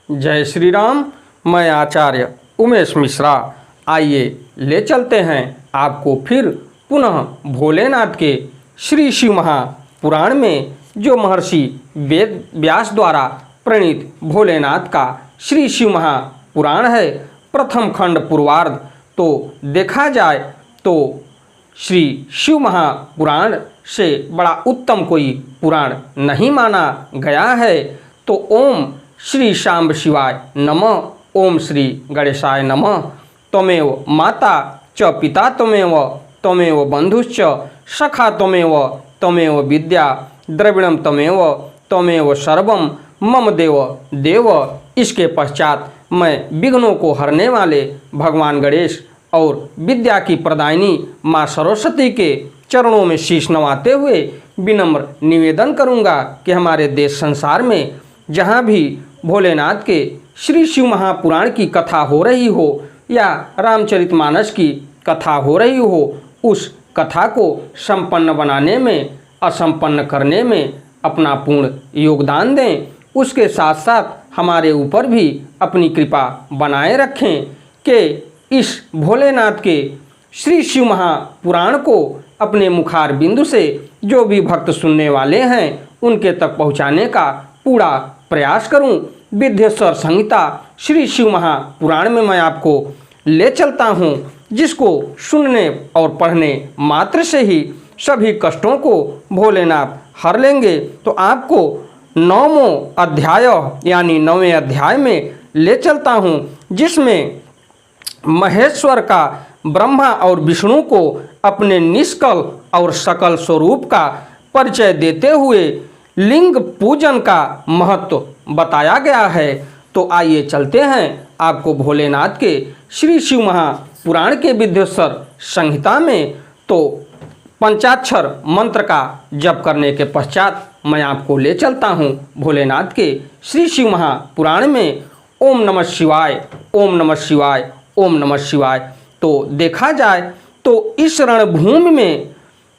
जय श्री राम। मैं आचार्य उमेश मिश्रा। आइए ले चलते हैं आपको फिर पुनः भोलेनाथ के श्री शिव महापुराण में, जो महर्षि वेद व्यास द्वारा प्रणीत भोलेनाथ का श्री शिव महापुराण है। प्रथम खंड पूर्वार्ध। तो देखा जाए तो श्री शिव महापुराण से बड़ा उत्तम कोई पुराण नहीं माना गया है। तो ओम श्री शांब शिवाय नमः, ओम श्री गणेशाय नमः। त्वमेव माता च पिता त्वमेव, त्वमेव बंधुश्च सखा त्वमेव, त्वमेव विद्या द्रविणम त्वमेव, त्वमेव सर्वम मम देव देव। इसके पश्चात मैं विघ्नों को हरने वाले भगवान गणेश और विद्या की प्रदायिनी माँ सरस्वती के चरणों में शीश नवाते हुए विनम्र निवेदन करूँगा कि हमारे देश संसार में जहाँ भी भोलेनाथ के श्री शिव महापुराण की कथा हो रही हो या रामचरितमानस की कथा हो रही हो, उस कथा को संपन्न बनाने में, असंपन्न करने में अपना पूर्ण योगदान दें। उसके साथ साथ हमारे ऊपर भी अपनी कृपा बनाए रखें कि इस भोलेनाथ के श्री शिव महापुराण को अपने मुखार बिंदु से जो भी भक्त सुनने वाले हैं उनके तक पहुंचाने का पूरा प्रयास करूं। विद्येश्वर संहिता श्री शिव महापुराण में मैं आपको ले चलता हूं, जिसको सुनने और पढ़ने मात्र से ही सभी कष्टों को भोलेनाथ हर लेंगे। तो आपको 9वां अध्याय यानी 9वें अध्याय में ले चलता हूं, जिसमें महेश्वर का ब्रह्मा और विष्णु को अपने निष्कल और सकल स्वरूप का परिचय देते हुए लिंग पूजन का महत्व बताया गया है। तो आइए चलते हैं आपको भोलेनाथ के श्री शिव महापुराण के विद्येश्वर संहिता में। तो पंचाक्षर मंत्र का जप करने के पश्चात मैं आपको ले चलता हूँ भोलेनाथ के श्री शिव महापुराण में। ओम नमः शिवाय, ओम नमः शिवाय, ओम नमः शिवाय। तो देखा जाए तो इस रणभूमि में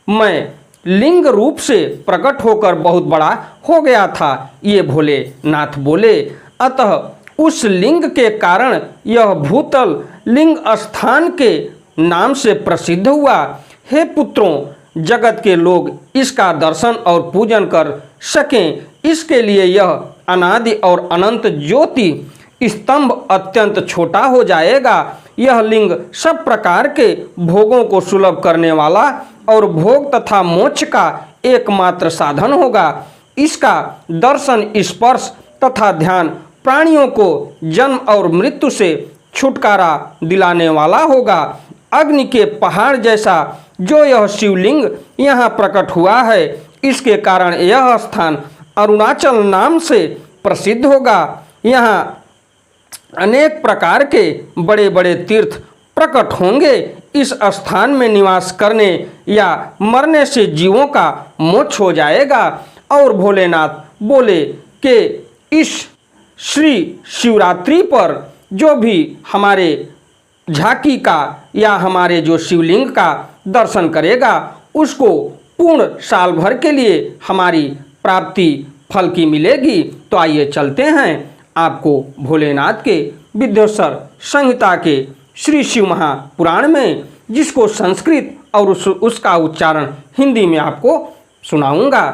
मैं लिंग रूप से प्रकट होकर बहुत बड़ा हो गया था, ये भोलेनाथ बोले। अतः उस लिंग के कारण यह भूतल लिंग स्थान के नाम से प्रसिद्ध हुआ। हे पुत्रों, जगत के लोग इसका दर्शन और पूजन कर सकें, इसके लिए यह अनादि और अनंत ज्योति स्तंभ अत्यंत छोटा हो जाएगा। यह लिंग सब प्रकार के भोगों को सुलभ करने वाला और भोग तथा मोक्ष का एकमात्र साधन होगा। इसका दर्शन, स्पर्श तथा ध्यान प्राणियों को जन्म और मृत्यु से छुटकारा दिलाने वाला होगा। अग्नि के पहाड़ जैसा जो यह शिवलिंग यहाँ प्रकट हुआ है, इसके कारण यह स्थान अरुणाचल नाम से प्रसिद्ध होगा। यहाँ अनेक प्रकार के बड़े बड़े तीर्थ प्रकट होंगे। इस स्थान में निवास करने या मरने से जीवों का मोक्ष हो जाएगा। और भोलेनाथ बोले कि इस श्री शिवरात्रि पर जो भी हमारे झांकी का या हमारे जो शिवलिंग का दर्शन करेगा, उसको पूर्ण साल भर के लिए हमारी प्राप्ति फल की मिलेगी। तो आइए चलते हैं आपको भोलेनाथ के विद्येश्वर संहिता के श्री शिव महापुराण में, जिसको संस्कृत और उसका उच्चारण हिंदी में आपको सुनाऊंगा।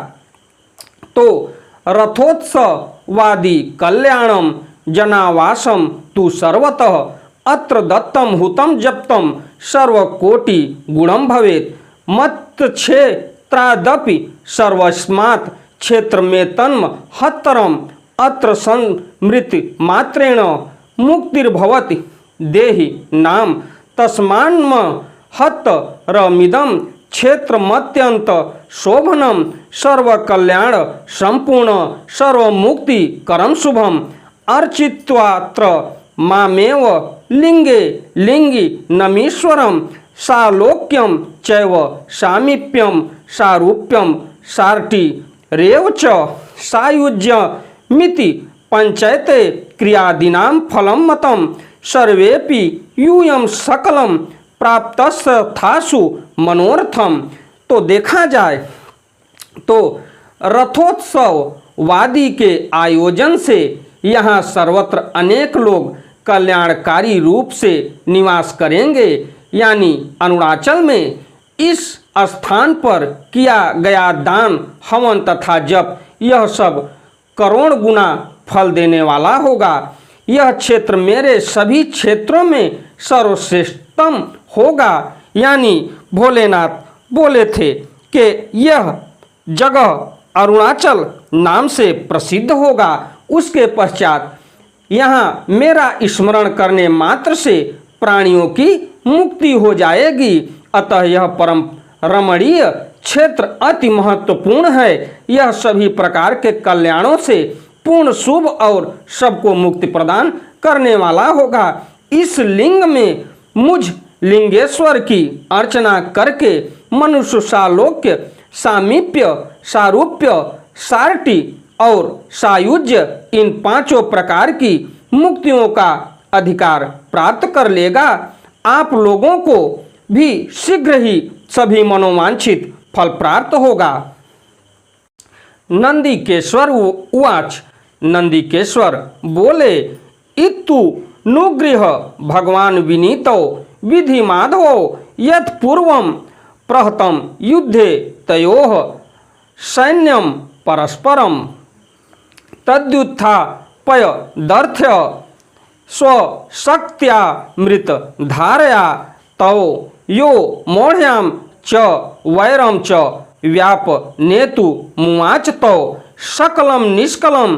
तो रथोत्सवादि कल्याणम जनावासम तु सर्वतः अत्र दत्तम हुतम जप्तम सर्वकोटि गुणम भवेत् मत्क्षेत्रादपि सर्वस्मात् क्षेत्र में तन्म हत्तरम अत्र संमृति मात्रेण मुक्तिर्भवति देहि नाम तस्मान्म हत्तरमिदं क्षेत्रमत्यंत शोभनम सर्वकल्याण संपूर्ण सर्वमुक्ति करम शुभम अर्चित्वात्र मामेव लिंगे लिंगी नमीश्वरम सालोक्यम चैव सामीप्यम सारूप्यम सार्टी रेव च सायुज्य मिति पंचैते क्रियादीनां फलम मतम सर्वेपि यूयम सकलम प्राप्तस्थासु मनोरथम। तो देखा जाए तो रथोत्सव वादी के आयोजन से यहाँ सर्वत्र अनेक लोग कल्याणकारी रूप से निवास करेंगे। यानी अरुणाचल में इस स्थान पर किया गया दान, हवन तथा जप, यह सब करोड़ गुना फल देने वाला होगा। यह क्षेत्र मेरे सभी क्षेत्रों में सर्वश्रेष्ठतम होगा। यानी भोलेनाथ बोले थे कि यह जगह अरुणाचल नाम से प्रसिद्ध होगा। उसके पश्चात यहाँ मेरा स्मरण करने मात्र से प्राणियों की मुक्ति हो जाएगी। अतः यह परम रमणीय क्षेत्र अति महत्वपूर्ण है। यह सभी प्रकार के कल्याणों से पूर्ण, शुभ और सबको मुक्ति प्रदान करने वाला होगा। इस लिंग में मुझ लिंगेश्वर की अर्चना करके मनुष्य सालोक्य, सामीप्य, सारूप्य, सारटी और सायुज्य, इन पांचों प्रकार की मुक्तियों का अधिकार प्राप्त कर लेगा। आप लोगों को भी शीघ्र ही सभी मनोवांछित फल प्राप्त होगा। नंदिकेश्वर उवाच। नंदिकेश्वर बोले, इत्तु नुगृह भगवान विनीतो विधि माधवो यत् पूर्वं प्रहतं युद्धे तयोः सैन्यं परस्परं तद्युत्थापय दर्थ्य स्वशक्त्या मृत धारया तौ यो मोढ्यां च वैरं च व्याप नेतु मुवाच तौ सकलं निष्कलं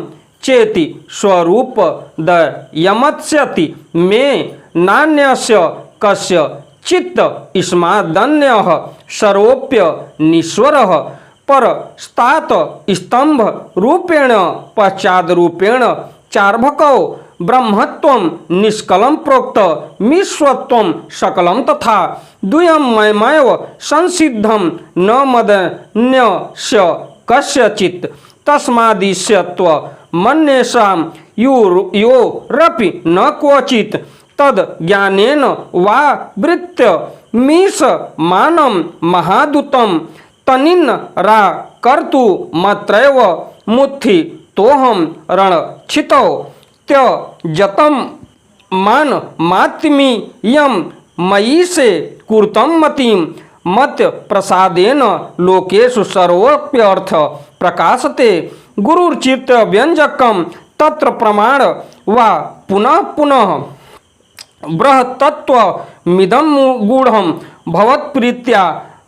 चेति स्वरूप दयमत्स्यति मे नान्यस्य कस्य चित्त स्मादन्यः सर्वोप्य निश्वरः परस्तात् स्तंभ रूपेण पश्चाद रूपेण चार्भकौ ब्रह्मत्वं निष्कलं प्रोक्त मिश्वत्वं सकलं तथा द्वयमयमेव संसिद्धं न मदन्यस्य कस्यचित् तस्मादिश्यत्व मन्येषां योरपि न क्वचित् तद ज्ञानेन वा वृत्य मीश मानं महादूतं तनिन् रा कर्तु मत्रैव मुत्थि तोहम रणक्षितौ त्यजतं मान मात्मि यम मयि से कुरुतं मतिं मत प्रसादेन लोकेषु सर्वोप्यर्थ प्रकाशते गुरुर्चित्त व्यंजकम तत्र प्रमाण वा पुनः पुनः बृहत्तत्वमिदं गूढ़ं भवत्प्रीत्या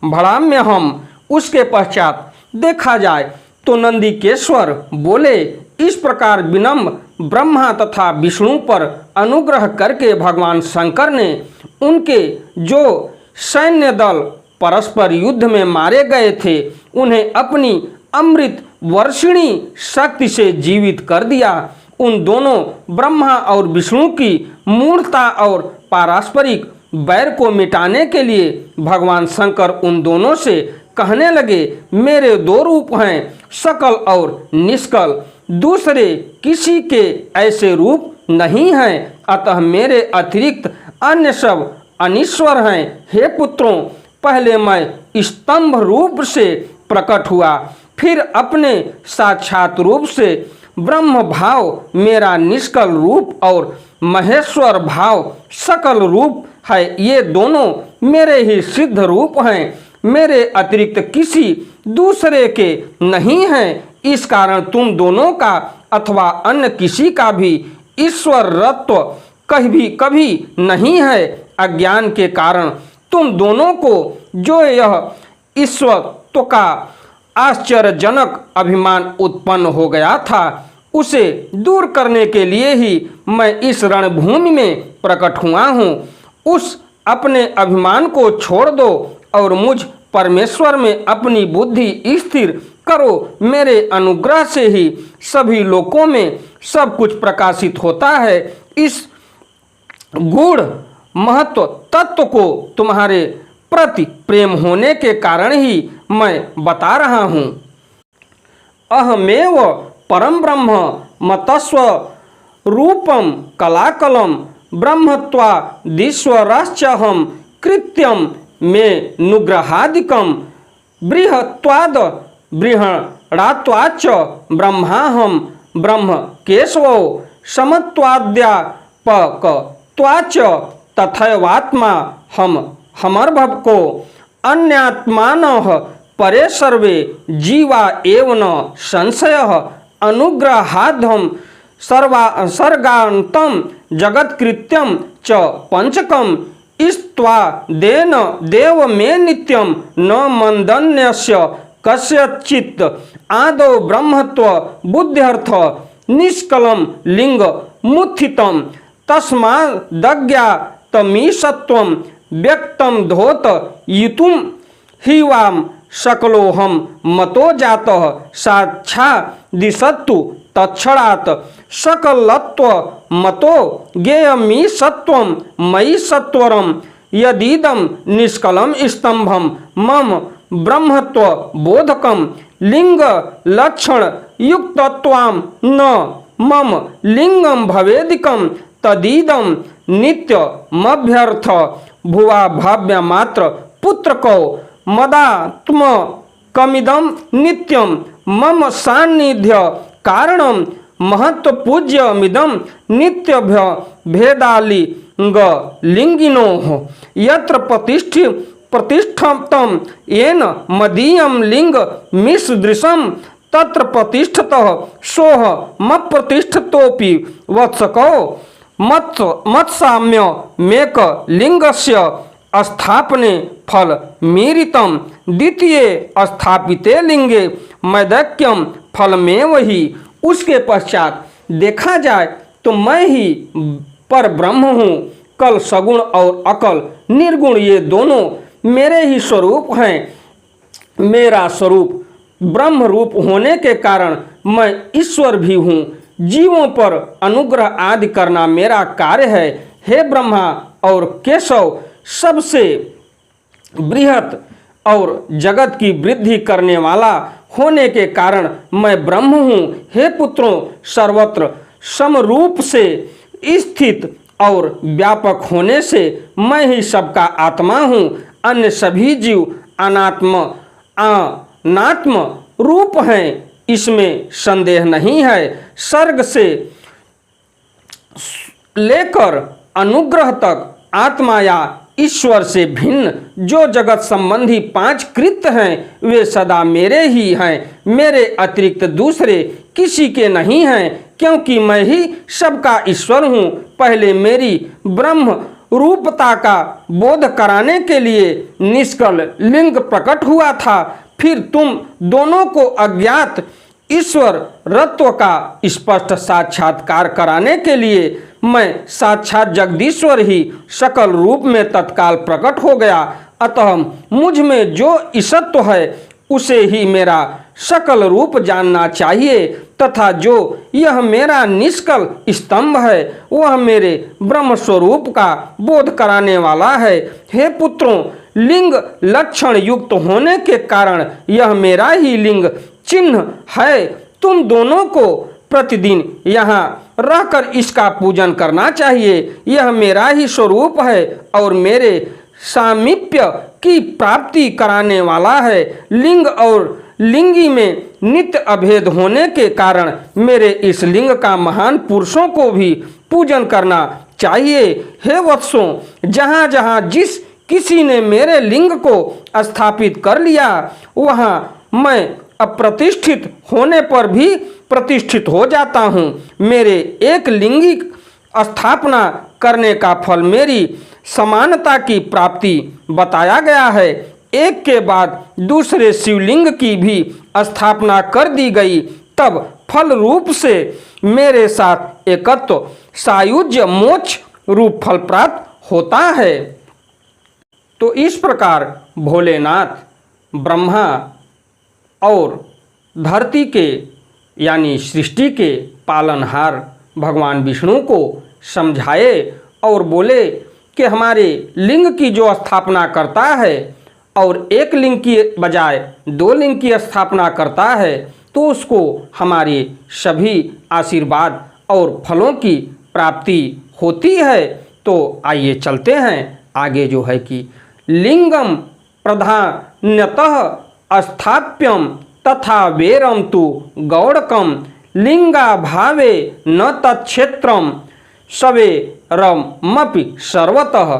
भड़ाम्यहम्। उसके पश्चात देखा जाए तो नंदिकेश्वर बोले, इस प्रकार विनम्र ब्रह्मा तथा विष्णु पर अनुग्रह करके भगवान शंकर ने उनके जो सैन्य दल परस्पर युद्ध में मारे गए थे उन्हें अपनी अमृत वर्षिणी शक्ति से जीवित कर दिया। उन दोनों ब्रह्मा और विष्णु की मूढ़ता और पारस्परिक बैर को मिटाने के लिए भगवान शंकर उन दोनों से कहने लगे, मेरे दो रूप हैं, सकल और निष्कल, दूसरे किसी के ऐसे रूप नहीं हैं, अतः मेरे अतिरिक्त अन्य सब अनिश्वर हैं। हे पुत्रों, पहले मैं स्तंभ रूप से प्रकट हुआ, फिर अपने साक्षात रूप से ब्रह्म भाव मेरा निष्कल रूप और महेश्वर भाव सकल रूप है। ये दोनों मेरे ही सिद्ध रूप हैं, मेरे अतिरिक्त किसी दूसरे के नहीं हैं। इस कारण तुम दोनों का अथवा अन्य किसी का भी ईश्वरत्व कभी नहीं है। अज्ञान के कारण तुम दोनों को जो यह ईश्वरत्व का आश्चर्यजनक अभिमान उत्पन्न हो गया था, उसे दूर करने के लिए ही मैं इस रणभूमि में प्रकट हुआ हूँ। उस अपने अभिमान को छोड़ दो और मुझ परमेश्वर में अपनी बुद्धि स्थिर करो। मेरे अनुग्रह से ही सभी लोकों में सब कुछ प्रकाशित होता है। इस गूढ़ महत्व तत्व को तुम्हारे प्रति प्रेम होने के कारण ही मैं बता रहा हूँ। अहमेव परम ब्रह्म मतस्व रूपम कलाकलम ब्रह्मत्वादीश्वराश्चहम कृत्यम में नुग्रहादिकम बृहत्वाद बृहणात्वाच्च ब्रह्माहम ब्रह्म केशवो समत्वाद्यापकत्वाच तथैवात्मा हमर्भव को अन्यात्मानः परे सर्वे जीवा एव न संशयः अनुग्रहाद्धं सर्गान्तं जगत्कृत्यं च पंचकं इस्त्वादेन देव मे नित्यं न मंदन्यस्य कस्यचित् आदौ ब्रह्मत्व बुद्ध्यर्थ निष्कलं लिंग मुत्थितं तस्मादज्ञातमीशत्वं व्यक्तं धोत युतुं हिवाम सकलोहम मतो जातः साक्षादिशत्तु तत्क्षणात् सकलत्व मतो ज्ञेयमी सत्वं मयि सत्वरं यदीदं निष्कलं स्तंभं मम ब्रह्मत्व बोधकं लिंग लक्षण युक्तत्वां न मम लिंगं भवेदिकं तदीदं नित्यमभ्यर्थ भुवा भाव्य मात्र पुत्रको मदात्मकमिदं नित्यं मम सान्निध्य कारणं महत्वपूज्यमिदं नित्यभ्य भेदालिंग लिंगिनोः यत्र प्रतिष्ठितं येन मदीयं लिंग मिसदृशं तत्र प्रतिष्ठतः सोह मप्रतिष्ठितोऽपि वत्सको मत्साम्य मेक लिंगस्य स्थापने फल मीरितम द्वितीय स्थापिते लिंगे मैदैक्यम फलमेव ही। उसके पश्चात देखा जाए तो मैं ही पर ब्रह्म हूँ। कल सगुण और अकल निर्गुण ये दोनों मेरे ही स्वरूप हैं। मेरा स्वरूप ब्रह्म रूप होने के कारण मैं ईश्वर भी हूँ। जीवों पर अनुग्रह आदि करना मेरा कार्य है। हे ब्रह्मा और केशव, सबसे बृहत और जगत की वृद्धि करने वाला होने के कारण मैं ब्रह्म हूँ। हे पुत्रों, सर्वत्र समरूप से स्थित और व्यापक होने से मैं ही सबका आत्मा हूँ। अन्य सभी जीव अनात्म रूप हैं, इसमें संदेह नहीं है। सर्ग से लेकर अनुग्रह तक आत्मा या ईश्वर से भिन्न जो जगत संबंधी 5 कृत्य हैं वे सदा मेरे ही हैं। मेरे अतिरिक्त दूसरे किसी के नहीं हैं, क्योंकि मैं ही सबका ईश्वर हूँ। पहले मेरी ब्रह्म रूपता का बोध कराने के लिए निष्कल लिंग प्रकट हुआ था। फिर तुम दोनों को अज्ञात ईश्वर रत्व का स्पष्ट साक्षात्कार कराने के लिए मैं साक्षात जगदीश्वर ही सकल रूप में तत्काल प्रकट हो गया। अतः मुझ में जो ईशत्व है उसे ही मेरा सकल रूप जानना चाहिए, तथा जो यह मेरा निष्कल स्तंभ है वह मेरे ब्रह्म स्वरूप का बोध कराने वाला है। हे पुत्रों, लिंग लक्षण युक्त होने के कारण यह मेरा ही लिंग चिन्ह है। तुम दोनों को प्रतिदिन यहाँ रहकर इसका पूजन करना चाहिए। यह मेरा ही स्वरूप है और मेरे सामीप्य की प्राप्ति कराने वाला है। लिंग और लिंगी में नित्य अभेद होने के कारण मेरे इस लिंग का महान पुरुषों को भी पूजन करना चाहिए। हे वत्सों, जहाँ जहाँ जिस किसी ने मेरे लिंग को स्थापित कर लिया वहाँ मैं अप्रतिष्ठित होने पर भी प्रतिष्ठित हो जाता हूँ। मेरे एक लिंगी स्थापना करने का फल मेरी समानता की प्राप्ति बताया गया है। एक के बाद दूसरे शिवलिंग की भी स्थापना कर दी गई, तब फल रूप से मेरे साथ एकत्व सायुज्य मोक्ष रूप फल प्राप्त होता है। तो इस प्रकार भोलेनाथ ब्रह्मा और धरती के यानी सृष्टि के पालनहार भगवान विष्णु को समझाए और बोले कि हमारे लिंग की जो स्थापना करता है और एक लिंग की बजाय 2 लिंग की स्थापना करता है तो उसको हमारे सभी आशीर्वाद और फलों की प्राप्ति होती है। तो आइए चलते हैं आगे, जो है कि लिंगम प्रधान्यतः स्थाप्यम तथा वेरम तु गौड़कम लिंगा भावे न तत्क्षेत्रम सवेरमपि सर्वतः।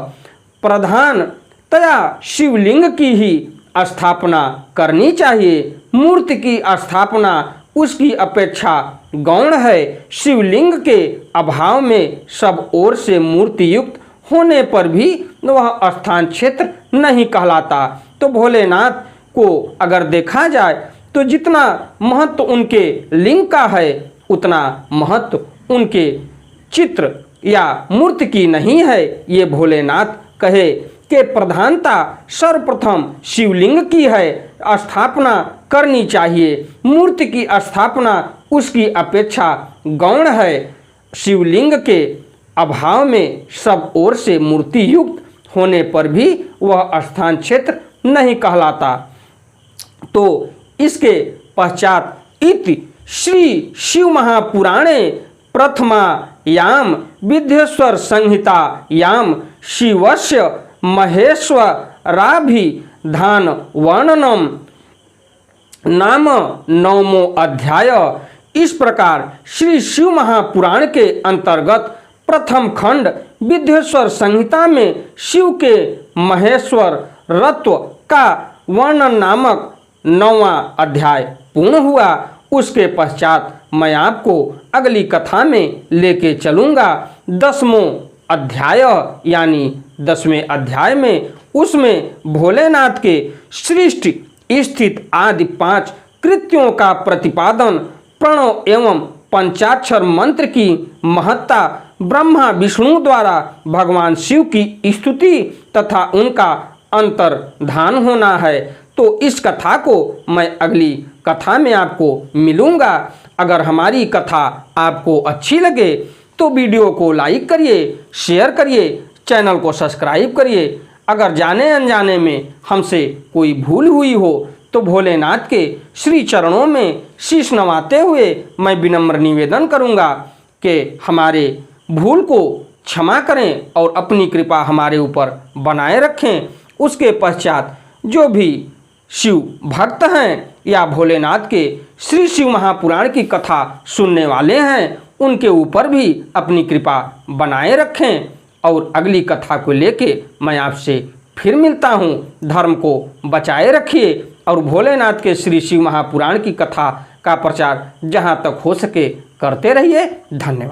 प्रधानतया शिवलिंग की ही स्थापना करनी चाहिए। मूर्ति की स्थापना उसकी अपेक्षा गौण है। शिवलिंग के अभाव में सब ओर से मूर्ति युक्त होने पर भी वह स्थान क्षेत्र नहीं कहलाता। तो भोलेनाथ को अगर देखा जाए तो जितना महत्व उनके लिंग का है उतना महत्व उनके चित्र या मूर्ति की नहीं है। ये भोलेनाथ कहे कि प्रधानता सर्वप्रथम शिवलिंग की है, स्थापना करनी चाहिए। मूर्ति की स्थापना उसकी अपेक्षा गौण है। शिवलिंग के अभाव में सब ओर से मूर्ति युक्त होने पर भी वह स्थान क्षेत्र नहीं कहलाता। तो इसके पश्चात इति श्री शिव महापुराणे प्रथमायाम विद्येश्वर संहितायाम शिवस्य महेश्वराभिधान वर्णनम नाम 9वां अध्याय। इस प्रकार श्री शिव महापुराण के अंतर्गत प्रथम खंड विद्येश्वर संहिता में शिव के महेश्वर रत्व का वर्णन नामक 9वां अध्याय पूर्ण हुआ। उसके पश्चात मैं आपको अगली कथा में लेके चलूँगा 10वां अध्याय, यानी 10वें अध्याय में उसमें भोलेनाथ के सृष्टि स्थित आदि 5 कृत्यों का प्रतिपादन, प्रणव एवं पंचाक्षर मंत्र की महत्ता, ब्रह्मा विष्णु द्वारा भगवान शिव की स्तुति तथा उनका अंतर्धान होना है। तो इस कथा को मैं अगली कथा में आपको मिलूँगा। अगर हमारी कथा आपको अच्छी लगे तो वीडियो को लाइक करिए, शेयर करिए, चैनल को सब्सक्राइब करिए। अगर जाने अनजाने में हमसे कोई भूल हुई हो तो भोलेनाथ के श्री चरणों में शीश नवाते हुए मैं विनम्र निवेदन करूंगा कि हमारे भूल को क्षमा करें और अपनी कृपा हमारे ऊपर बनाए रखें। उसके पश्चात जो भी शिव भक्त हैं या भोलेनाथ के श्री शिव महापुराण की कथा सुनने वाले हैं उनके ऊपर भी अपनी कृपा बनाए रखें। और अगली कथा को लेके मैं आपसे फिर मिलता हूँ। धर्म को बचाए रखिए और भोलेनाथ के श्री शिव महापुराण की कथा का प्रचार जहाँ तक हो सके करते रहिए। धन्यवाद।